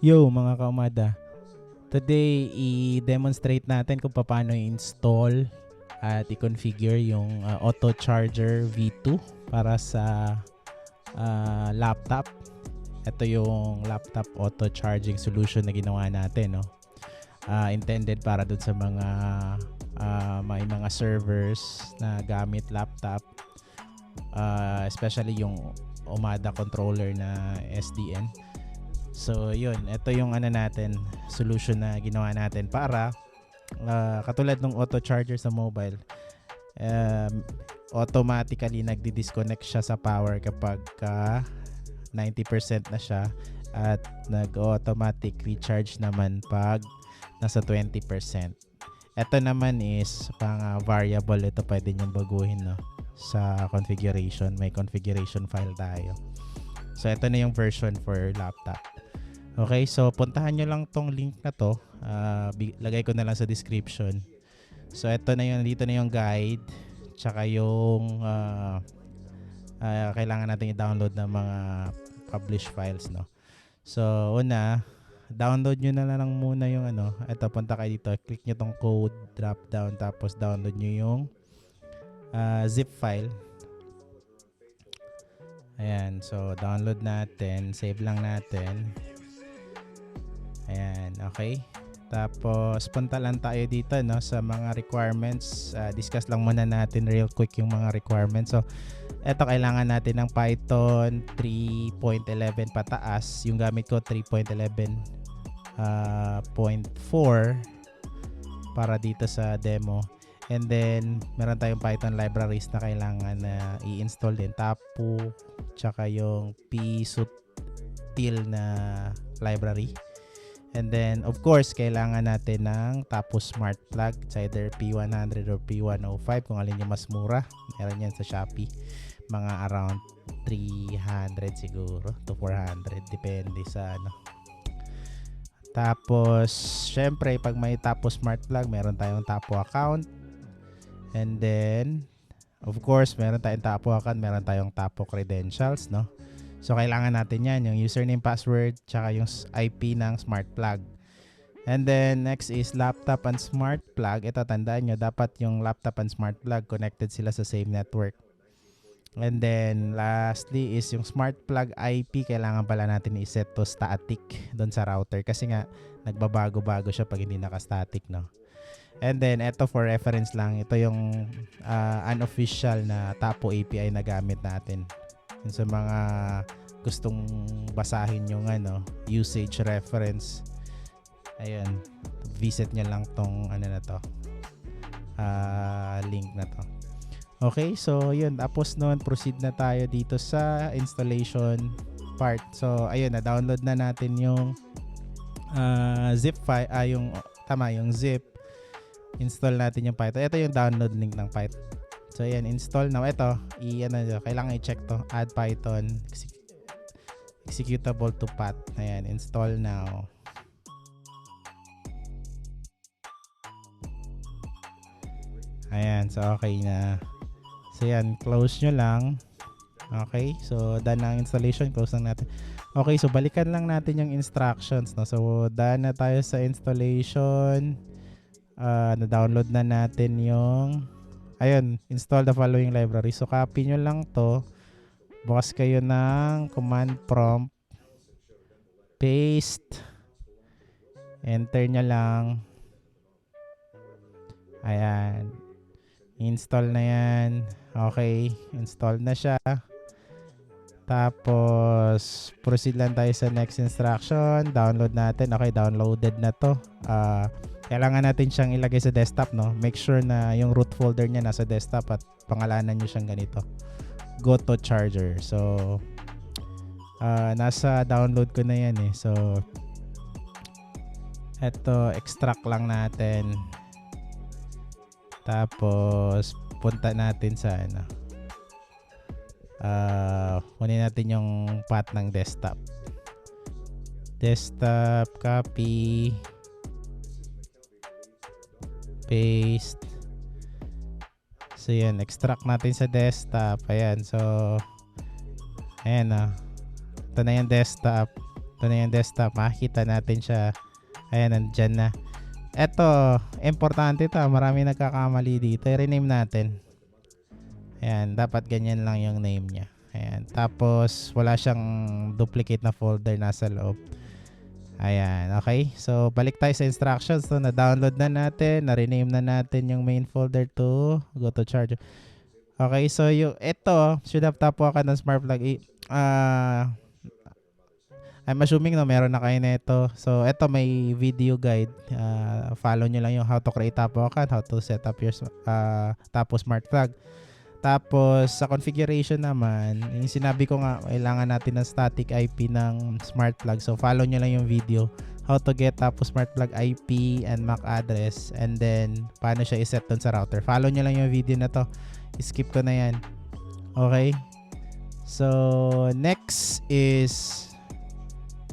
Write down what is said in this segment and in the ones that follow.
Yo mga kaumada, today i-demonstrate natin kung paano i-install at i-configure yung auto charger V2 para sa laptop. Ito yung laptop auto charging solution na ginawa natin, no? Intended para dun sa mga may mga servers na gamit laptop, especially yung Omada controller na SDN. So yun, ito yung natin, solution na ginawa natin para katulad ng auto charger sa mobile, automatically nagdi-disconnect siya sa power kapag 90% na siya at nag-automatic recharge naman pag nasa 20%. Ito naman is pang variable, ito pwede niyong baguhin, no? Sa configuration, may configuration file tayo. So ito na yung version for laptop. Okay, so puntahan nyo lang tong link na to. Lagay ko na lang sa description. So ito na yung, dito na yung guide, tsaka yung kailangan natin i-download ng mga published files, no? So una, download nyo na lang muna yung ito, punta kayo dito, click nyo tong code drop down, tapos download nyo yung zip file. Ayan, so download natin, save lang natin. Ayan, okay. Tapos punta lang tayo dito, no, sa mga requirements. Discuss lang muna natin real quick yung mga requirements. So eto, kailangan natin ng Python 3.11 pataas. Yung gamit ko 3.11.4 para dito sa demo. And then meron tayong Python libraries na kailangan na i-install din, Tapu, tsaka yung psutil na library. And then, of course, kailangan natin ng Tapu Smart Plug. It's either P100 or P105 kung alin yung mas mura. Meron yan sa Shopee. Mga around 300 siguro to 400. Depende sa Tapos, syempre, pag may Tapu Smart Plug, meron tayong Tapu account. And then, of course, meron tayong Tapu account, meron tayong Tapu credentials, no? So, kailangan natin yan, yung username, password, tsaka yung IP ng smart plug. And then, next is laptop and smart plug. Ito, tandaan nyo, dapat yung laptop and smart plug connected sila sa same network. And then, lastly is yung smart plug IP. Kailangan pala natin i-set to static doon sa router. Kasi nga, nagbabago-bago siya pag hindi naka-static, no? And then, ito for reference lang. Ito yung unofficial na Tapu API na gamit natin. Sa mga gustong basahin yung usage reference, ayun, visit nyo lang tong na to, link na to. Okay, so yun, tapos nun proceed na tayo dito sa installation part. So ayun, na-download na natin yung zip file, yung zip. Install natin yung Python. Ito yung download link ng Python. So ayan, install now. Ito, kailangan i-check to. Add Python executable to path. Ayan, install now. Ayan, so okay na. So ayan, close nyo lang. Okay, so done na ang installation. Close lang natin. Okay, so balikan lang natin yung instructions, no? So done na tayo sa installation. Na-download na natin yung install the following library. So copy nyo lang to, bukas kayo ng command prompt, paste, enter nyo lang. Ayan, install na yan. Okay, install na siya. Tapos proceed lang tayo sa next instruction. Download natin. Okay, downloaded na to. Kailangan natin siyang ilagay sa desktop, no? Make sure na yung root folder niya nasa desktop at pangalanan nyo siyang ganito, Goto Charger. So nasa download ko na yan eh. So eto, extract lang natin. Tapos punta natin sa kunin natin yung path ng desktop. Desktop, copy, paste. So yan, extract natin sa desktop. Ayan, so ayan ito na yung desktop. Ito na yung desktop. Makikita natin siya. Ayan, nandyan na. Ito, importante to. Marami nagkakamali dito. I-rename natin. Ayan, dapat ganyan lang yung name niya. Ayan, tapos wala siyang duplicate na folder nasa loob. Ayan, okay. So, balik tayo sa instructions. So, na-download na natin. Na-rename na natin yung main folder to go to charger. Okay, so yung ito, should have tapuakan ng smart plug. I'm assuming no, meron na kayo nito. So, ito may video guide. Follow nyo lang yung how to create tapuakan, how to set up your tapo smart plug. Tapos, sa configuration naman, yung sinabi ko nga, kailangan natin ng static IP ng smart plug. So, follow nyo lang yung video. How to get tapos smart plug IP and MAC address. And then, paano siya iset dun sa router. Follow nyo lang yung video na to. Skip ko na yan. Okay? So, next is...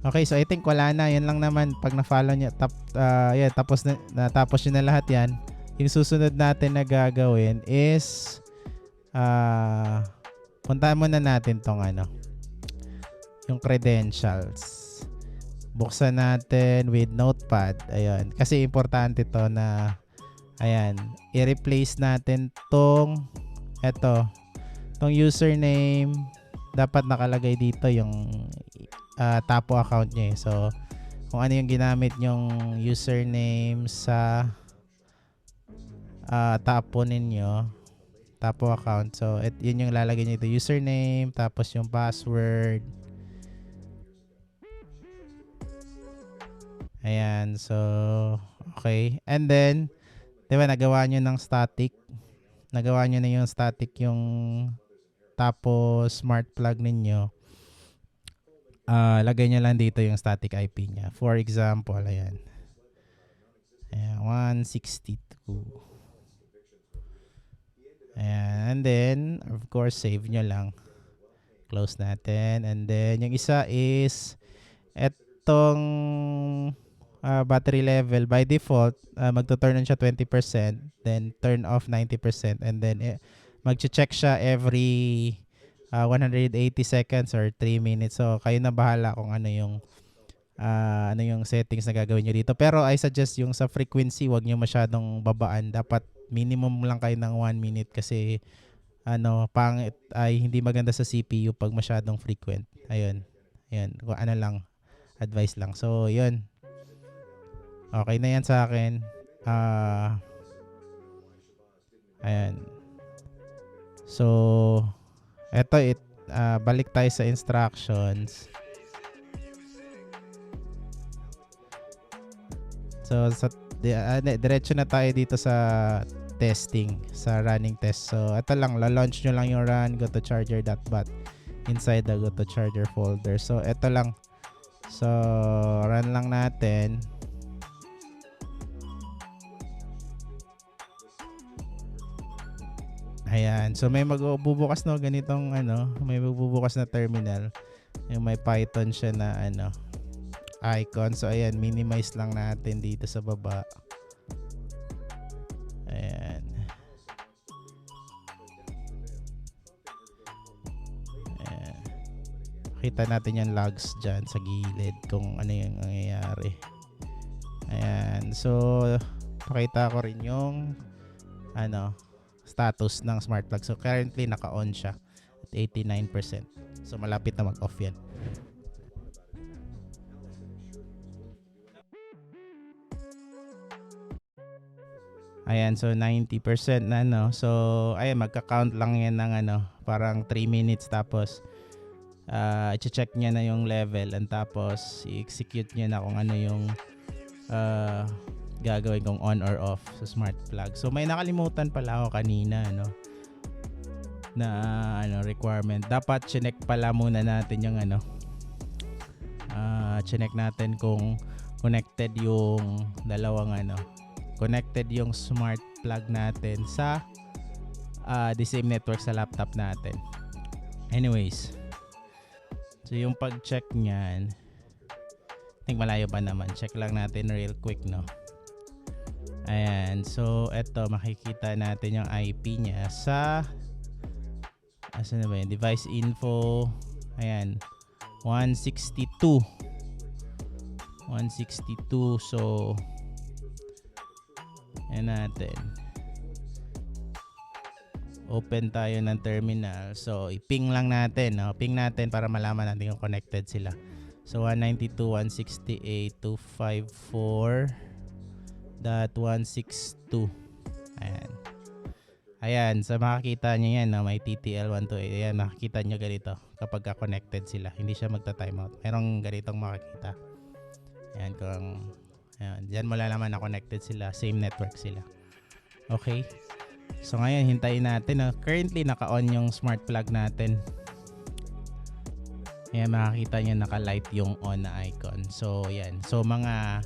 Okay, so I think wala na. Yan lang naman. Pag na-follow nyo, tapos nyo na lahat yan. Yung susunod natin na gagawin is... puntahan muna natin tong yung credentials. Buksan natin with notepad. Ayun. Kasi importante to na i-replace natin tong username. Dapat nakalagay dito yung tapo account nyo. So, kung ano yung ginamit nyong username sa tapo ninyo, tapo account. So, yun yung lalagay nyo ito. Username, tapos yung password. Ayan. So, okay. And then, diba, nagawa nyo ng static. Nagawa nyo na yung static yung tapo smart plug ninyo. Lagay nyo lang dito yung static IP nya. For example, ayan. 162. Ayan. And then, of course, save nyo lang. Close natin. And then, yung isa is etong battery level. By default, magto-turn on siya 20%. Then, turn off 90%. And then, mag-check siya every 180 seconds or 3 minutes. So, kayo na bahala kung ano yung settings na gagawin nyo dito. Pero, I suggest yung sa frequency, wag nyo masyadong babaan. Dapat minimum lang kayo ng 1 minute kasi pangit ay hindi maganda sa CPU pag masyadong frequent. Ayun. Kung ano lang, advice lang. So, yun. Okay na yan sa akin. Ayan. So, balik tayo sa instructions. So, diretso na tayo dito sa testing, sa running test. So, ito lang, launch nyo lang yung run, go to charger.bat inside the go to charger folder. So, ito lang. So, run lang natin. Ayan. So, may magbubukas ganitong may magbubukas na terminal. Yung may Python siya na icon. So, ayan, minimize lang natin dito sa baba. Ayan. Ayan. Kita natin yung logs dyan sa gilid kung ano yung nangyayari. Ayan. So, pakita ko rin yung status ng smart plug. So, currently, naka-on siya at 89%. So, malapit na mag-off yan. Ayan, so 90% na So, ayan, magka-count lang yan ng parang 3 minutes tapos i-check niya na yung level and tapos i-execute niya na kung ano yung gagawin kung on or off sa smart plug. So, may nakalimutan pala ako kanina na requirement. Dapat chinek pala muna natin yung chinek natin kung connected yung dalawang connected yung smart plug natin sa the same network sa laptop natin. Anyways, so yung pag-check niyan, I think malayo pa naman. Check lang natin real quick, Ayan, so eto makikita natin yung IP niya sa asan na ba yun? Device info. Ayan, 162. 162. So, yan natin. Open tayo ng terminal. So, i-ping lang natin. No? Ping natin para malaman natin kung connected sila. So, 192.168.254.162. Ayan. Ayan. So, makikita nyo yan. No? May TTL128. Ayan. Makikita nyo ganito kapag connected sila. Hindi siya magta-timeout. Merong ganitong makikita. Ayan. Kung, ayan. Diyan mo lalaman na connected sila. Same network sila. Okay. So ngayon hintayin natin. Currently naka-on yung smart plug natin. Ayan, makikita nyo naka-light yung on na icon. So yan. So mga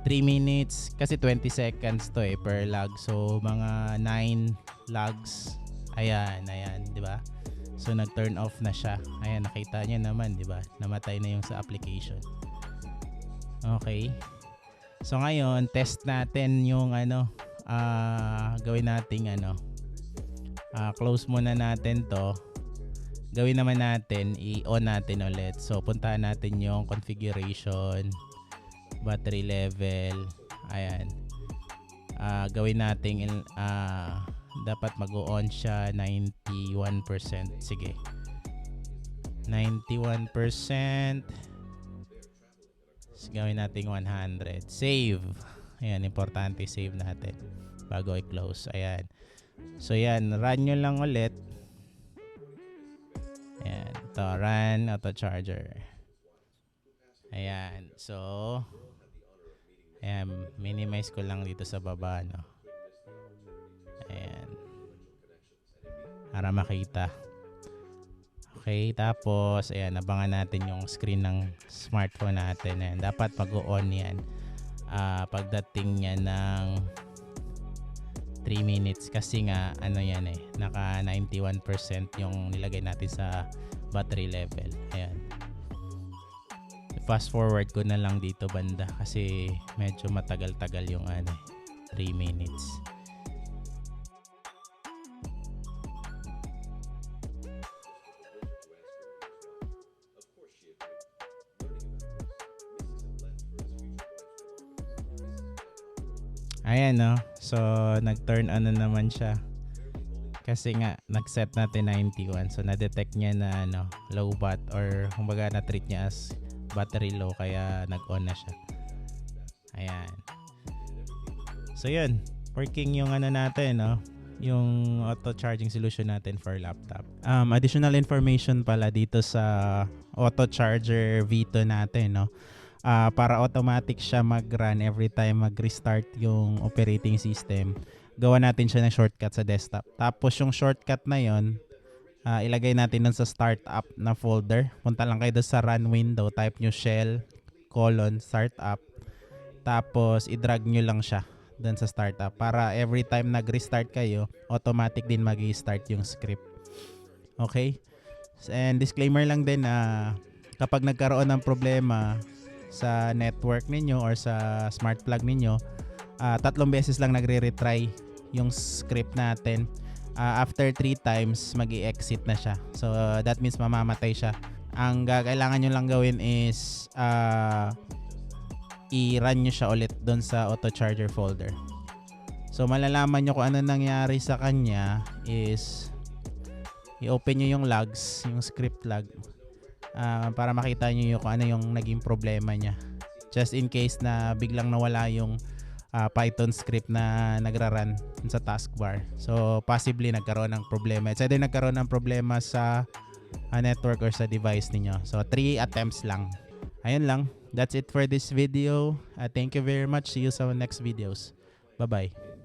3 minutes kasi 20 seconds to per log. So mga 9 logs. Ayan, di ba? So nag-turn off na siya. Ayan, nakita nyo naman, di ba? Namatay na yung sa application. Okay. So ngayon test natin yung gawin nating close muna natin to. Gawin naman natin, i-on natin ulit. So puntahan natin yung configuration, battery level. Ayan. Gawin natin dapat mag-on siya 91%. Sige. 91%. So, gawin natin 100. Save. Ayan, importante save natin bago i-close. Ayan. So yan, run nyo lang ulit. Ayan, ito, run auto charger. Ayan, so ayan, minimize ko lang dito sa baba, no. Ayan, para makita. Okay, tapos ayan, abangan natin yung screen ng smartphone natin. Ayan, dapat mag-on yan pagdating niya ng 3 minutes kasi nga yan naka 91% yung nilagay natin sa battery level. Ayan, fast forward ko na lang dito banda kasi medyo matagal-tagal yung 3 minutes. Ayan, no. So nag-turn on na naman siya. Kasi nga nag-set natin 91. So na-detect niya na low bat or kumbaga na-treat niya as battery low kaya nag-on na siya. Ayan. So yun, working yung natin, no. Yung auto charging solution natin for laptop. Additional information pala dito sa auto charger V2 natin, no. Para automatic siya mag-run every time mag-restart yung operating system, gawa natin siya ng shortcut sa desktop. Tapos yung shortcut na yon, ilagay natin dun sa startup na folder. Punta lang kayo dun sa run window, type nyo shell :startup, tapos i-drag nyo lang siya dun sa startup para every time nag-restart kayo, automatic din mag-i-start yung script. Okay? And disclaimer lang din na kapag nagkaroon ng problema sa network ninyo or sa smart plug ninyo, 3 beses lang nagre-retry yung script natin. After 3 times mag-i-exit na siya. So that means mamamatay siya. Ang kailangan nyo lang gawin is i-run nyo siya ulit doon sa auto charger folder. So malalaman nyo kung ano nangyari sa kanya is i-open nyo yung logs, yung script log, para makita nyo kung ano yung naging problema niya. Just in case na biglang nawala yung Python script na nagra-run sa taskbar. So possibly nagkaroon ng problema. It's either nagkaroon ng problema sa network or sa device niyo. So 3 attempts lang. Ayun lang. That's it for this video. Thank you very much. See you sa next videos. Bye-bye.